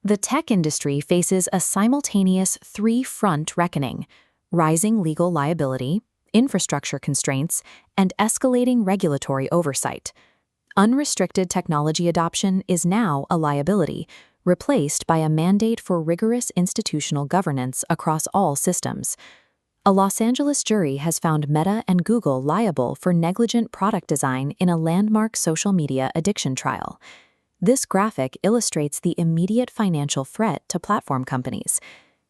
The tech industry faces a simultaneous three-front reckoning: rising legal liability, infrastructure constraints, and escalating regulatory oversight. Unrestricted technology adoption is now a liability, replaced by a mandate for rigorous institutional governance across all systems. A Los Angeles jury has found Meta and Google liable for negligent product design in a landmark social media addiction trial. This graphic illustrates the immediate financial threat to platform companies.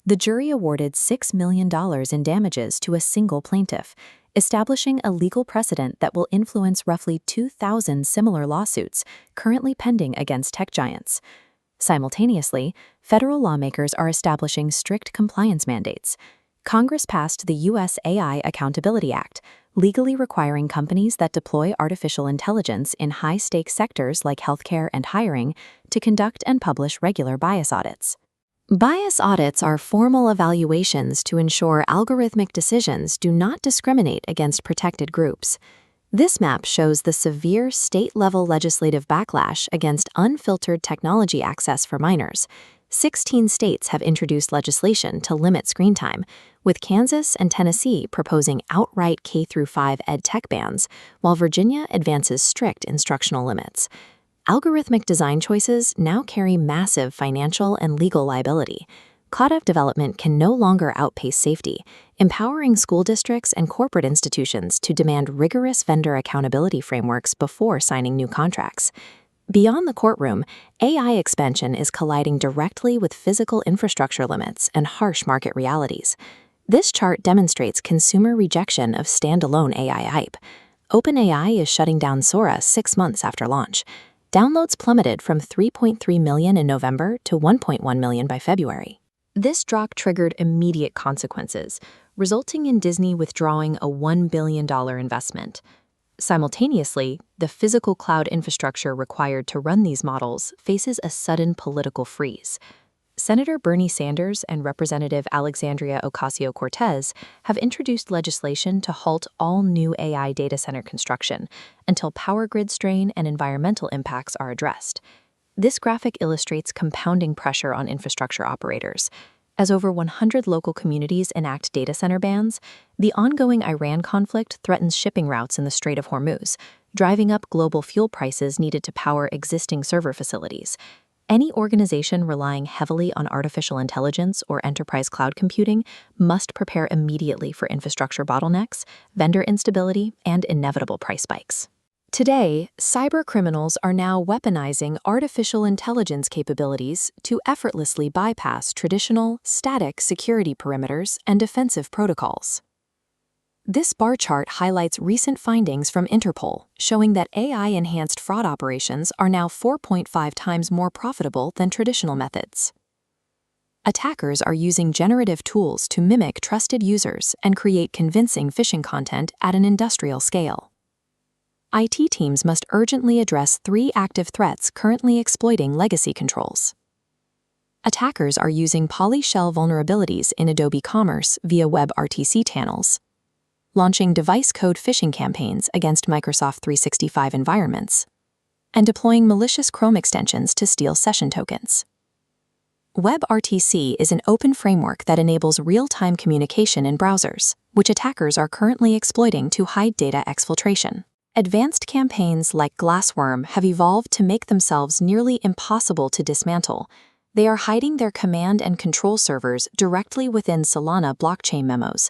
The jury awarded $6 million in damages to a single plaintiff, establishing a legal precedent that will influence roughly 2,000 similar lawsuits currently pending against tech giants. Simultaneously, federal lawmakers are establishing strict compliance mandates. Congress passed the U.S. AI Accountability Act, legally requiring companies that deploy artificial intelligence in high-stakes sectors like healthcare and hiring to conduct and publish regular bias audits. Bias audits are formal evaluations to ensure algorithmic decisions do not discriminate against protected groups. This map shows the severe state-level legislative backlash against unfiltered technology access for minors. 16 states have introduced legislation to limit screen time, with Kansas and Tennessee proposing outright K-5 ed tech bans, while Virginia advances strict instructional limits. Algorithmic design choices now carry massive financial and legal liability. Cloud development can no longer outpace safety, empowering school districts and corporate institutions to demand rigorous vendor accountability frameworks before signing new contracts. Beyond the courtroom, AI expansion is colliding directly with physical infrastructure limits and harsh market realities. This chart demonstrates consumer rejection of standalone AI hype. OpenAI is shutting down Sora 6 months after launch. Downloads plummeted from 3.3 million in November to 1.1 million by February. This drop triggered immediate consequences, resulting in Disney withdrawing a $1 billion investment. Simultaneously, the physical cloud infrastructure required to run these models faces a sudden political freeze. Senator Bernie Sanders and Representative Alexandria Ocasio-Cortez have introduced legislation to halt all new AI data center construction until power grid strain and environmental impacts are addressed. This graphic illustrates compounding pressure on infrastructure operators. As over 100 local communities enact data center bans, the ongoing Iran conflict threatens shipping routes in the Strait of Hormuz, driving up global fuel prices needed to power existing server facilities. Any organization relying heavily on artificial intelligence or enterprise cloud computing must prepare immediately for infrastructure bottlenecks, vendor instability, and inevitable price spikes. Today, cybercriminals are now weaponizing artificial intelligence capabilities to effortlessly bypass traditional, static security perimeters and defensive protocols. This bar chart highlights recent findings from Interpol, showing that AI-enhanced fraud operations are now 4.5 times more profitable than traditional methods. Attackers are using generative tools to mimic trusted users and create convincing phishing content at an industrial scale. IT teams must urgently address 3 active threats currently exploiting legacy controls. Attackers are using poly-shell vulnerabilities in Adobe Commerce via WebRTC channels, launching device code phishing campaigns against Microsoft 365 environments, and deploying malicious Chrome extensions to steal session tokens. WebRTC is an open framework that enables real-time communication in browsers, which attackers are currently exploiting to hide data exfiltration. Advanced campaigns like GlassWorm have evolved to make themselves nearly impossible to dismantle. They are hiding their command and control servers directly within Solana blockchain memos.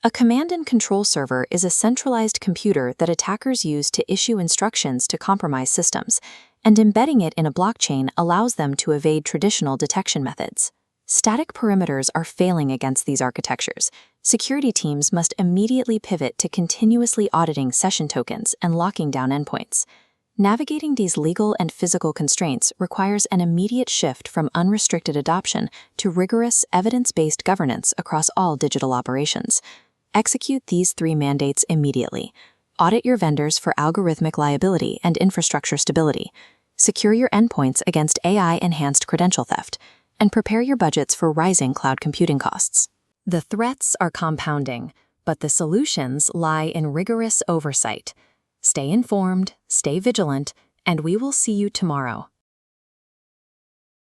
A command and control server is a centralized computer that attackers use to issue instructions to compromise systems, and embedding it in a blockchain allows them to evade traditional detection methods. Static perimeters are failing against these architectures. Security teams must immediately pivot to continuously auditing session tokens and locking down endpoints. Navigating these legal and physical constraints requires an immediate shift from unrestricted adoption to rigorous, evidence-based governance across all digital operations. Execute these 3 mandates immediately. Audit your vendors for algorithmic liability and infrastructure stability. Secure your endpoints against AI-enhanced credential theft, and prepare your budgets for rising cloud computing costs. The threats are compounding, but the solutions lie in rigorous oversight. Stay informed, stay vigilant, and we will see you tomorrow.